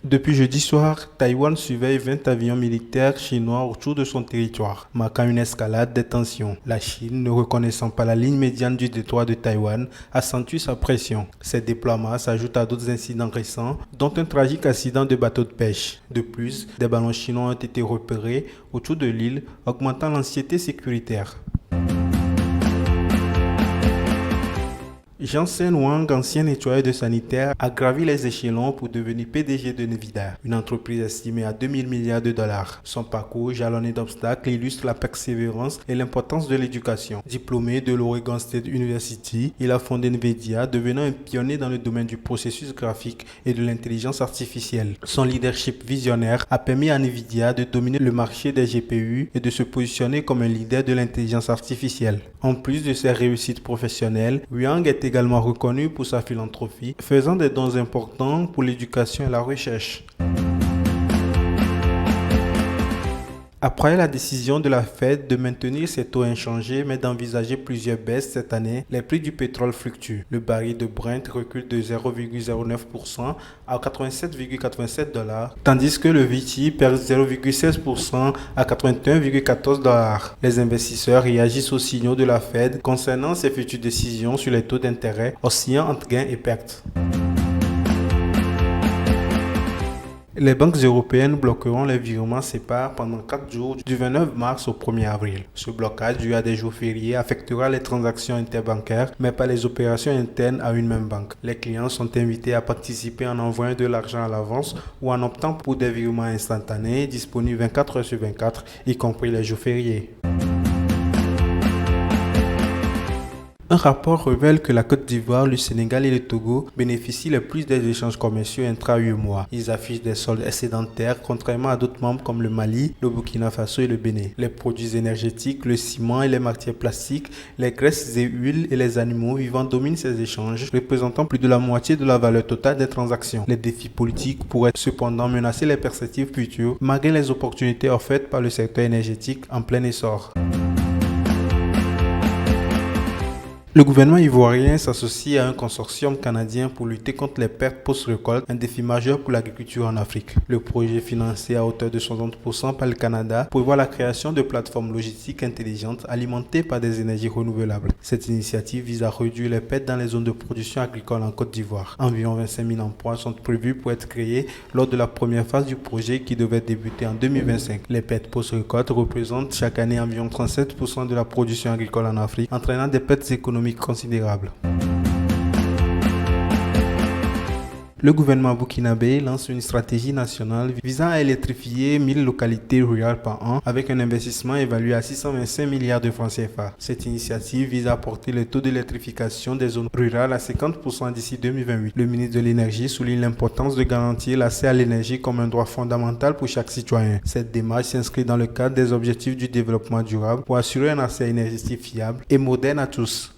Depuis jeudi soir, Taïwan surveille 20 avions militaires chinois autour de son territoire, marquant une escalade des tensions. La Chine, ne reconnaissant pas la ligne médiane du détroit de Taïwan, accentue sa pression. Ces déploiements s'ajoutent à d'autres incidents récents, dont un tragique accident de bateau de pêche. De plus, des ballons chinois ont été repérés autour de l'île, augmentant l'anxiété sécuritaire. Jansen Wang, ancien nettoyeur de sanitaire, a gravi les échelons pour devenir PDG de Nvidia, une entreprise estimée à 2000 milliards de dollars. Son parcours, jalonné d'obstacles, illustre la persévérance et l'importance de l'éducation. Diplômé de l'Oregon State University, il a fondé Nvidia, devenant un pionnier dans le domaine du processus graphique et de l'intelligence artificielle. Son leadership visionnaire a permis à Nvidia de dominer le marché des GPU et de se positionner comme un leader de l'intelligence artificielle. En plus de ses réussites professionnelles, Wang est également reconnu pour sa philanthropie, faisant des dons importants pour l'éducation et la recherche. Après la décision de la Fed de maintenir ses taux inchangés mais d'envisager plusieurs baisses cette année, les prix du pétrole fluctuent. Le baril de Brent recule de 0,09% à 87,87 $, tandis que le WTI perd 0,16% à 81,14 $. Les investisseurs réagissent aux signaux de la Fed concernant ses futures décisions sur les taux d'intérêt, oscillant entre gains et pertes. Les banques européennes bloqueront les virements SEPA pendant 4 jours du 29 mars au 1er avril. Ce blocage, dû à des jours fériés, affectera les transactions interbancaires, mais pas les opérations internes à une même banque. Les clients sont invités à participer en envoyant de l'argent à l'avance ou en optant pour des virements instantanés disponibles 24 heures sur 24, y compris les jours fériés. Un rapport révèle que la Côte d'Ivoire, le Sénégal et le Togo bénéficient le plus des échanges commerciaux intra-UEMOA. Ils affichent des soldes excédentaires, contrairement à d'autres membres comme le Mali, le Burkina Faso et le Bénin. Les produits énergétiques, le ciment et les matières plastiques, les graisses et huiles et les animaux vivants dominent ces échanges, représentant plus de la moitié de la valeur totale des transactions. Les défis politiques pourraient cependant menacer les perspectives futures, malgré les opportunités offertes par le secteur énergétique en plein essor. Le gouvernement ivoirien s'associe à un consortium canadien pour lutter contre les pertes post-récolte, un défi majeur pour l'agriculture en Afrique. Le projet, financé à hauteur de 60% par le Canada, prévoit la création de plateformes logistiques intelligentes alimentées par des énergies renouvelables. Cette initiative vise à réduire les pertes dans les zones de production agricole en Côte d'Ivoire. Environ 25 000 emplois sont prévus pour être créés lors de la première phase du projet qui devait débuter en 2025. Les pertes post-récolte représentent chaque année environ 37% de la production agricole en Afrique, entraînant des pertes économiques considérable. Le gouvernement burkinabé lance une stratégie nationale visant à électrifier 1000 localités rurales par an avec un investissement évalué à 625 milliards de francs CFA. Cette initiative vise à porter le taux d'électrification des zones rurales à 50% d'ici 2028. Le ministre de l'Énergie souligne l'importance de garantir l'accès à l'énergie comme un droit fondamental pour chaque citoyen. Cette démarche s'inscrit dans le cadre des objectifs du développement durable pour assurer un accès énergétique fiable et moderne à tous.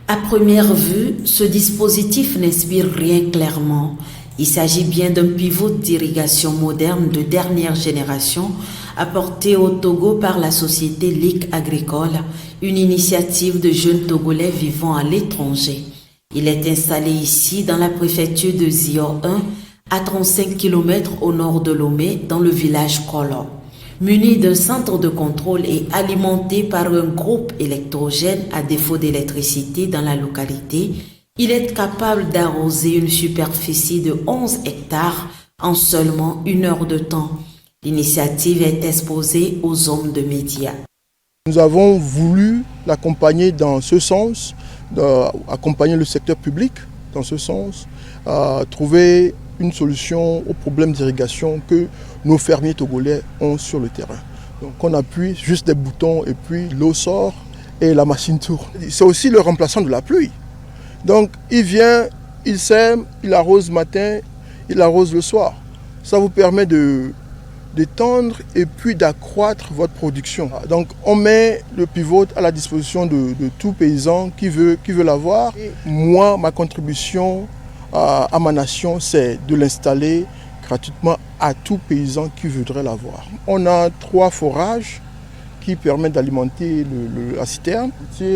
À première vue, ce dispositif n'inspire rien clairement. Il s'agit bien d'un pivot d'irrigation moderne de dernière génération apporté au Togo par la société Ligue Agricole, une initiative de jeunes Togolais vivant à l'étranger. Il est installé ici dans la préfecture de Zior 1, à 35 km au nord de Lomé, dans le village Kolo. Muni d'un centre de contrôle et alimenté par un groupe électrogène à défaut d'électricité dans la localité, il est capable d'arroser une superficie de 11 hectares en seulement 1 heure de temps. L'initiative est exposée aux hommes de médias. Nous avons voulu l'accompagner dans ce sens, accompagner le secteur public dans ce sens, trouver une solution aux problèmes d'irrigation que nos fermiers togolais ont sur le terrain. Donc on appuie juste des boutons et puis l'eau sort et la machine tourne. C'est aussi le remplaçant de la pluie. Donc il vient, il sème, il arrose matin, il arrose le soir. Ça vous permet d'étendre et puis d'accroître votre production. Donc on met le pivot à la disposition de tout paysan qui veut l'avoir. Moi, ma contribution à ma nation, c'est de l'installer gratuitement à tout paysan qui voudrait l'avoir. On a 3 forages qui permettent d'alimenter la citerne.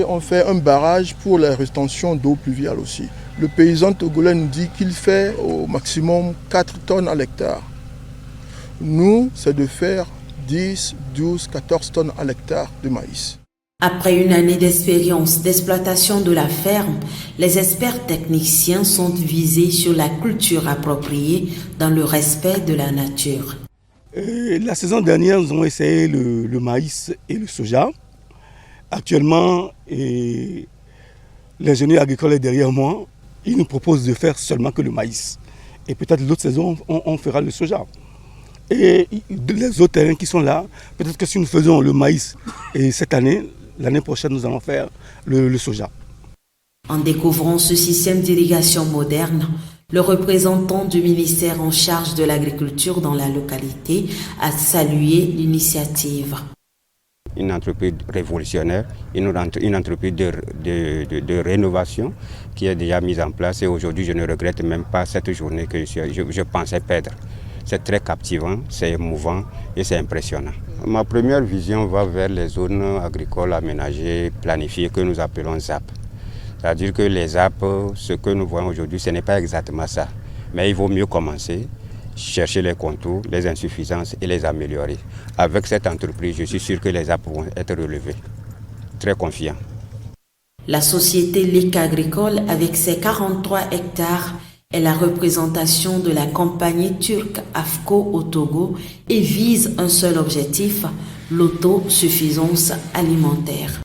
On fait un barrage pour la rétention d'eau pluviale aussi. le paysan togolais nous dit qu'il fait au maximum 4 tonnes à l'hectare. Nous, c'est de faire 10, 12, 14 tonnes à l'hectare de maïs. Après une année d'expérience d'exploitation de la ferme, les experts techniciens sont visés sur la culture appropriée dans le respect de la nature. La saison dernière, nous avons essayé le maïs et le soja. Actuellement, l'ingénieur agricole est derrière moi. Il nous propose de faire seulement que le maïs. Et peut-être l'autre saison, on fera le soja. Et les autres terrains qui sont là, peut-être que si nous faisons le maïs et cette année, l'année prochaine, nous allons faire le soja. En découvrant ce système d'irrigation moderne, le représentant du ministère en charge de l'agriculture dans la localité a salué l'initiative. Une entreprise révolutionnaire, une entreprise de rénovation qui est déjà mise en place et aujourd'hui je ne regrette même pas cette journée que je pensais perdre. C'est très captivant, c'est émouvant et c'est impressionnant. Ma première vision va vers les zones agricoles aménagées, planifiées que nous appelons ZAP. C'est-à-dire que les ZAP, ce que nous voyons aujourd'hui, ce n'est pas exactement ça. Mais il vaut mieux commencer, chercher les contours, les insuffisances et les améliorer. Avec cette entreprise, je suis sûr que les ZAP vont être relevés. Très confiant. La société Ligue Agricole, avec ses 43 hectares, est la représentation de la compagnie turque AFCO au Togo et vise un seul objectif, l'autosuffisance alimentaire.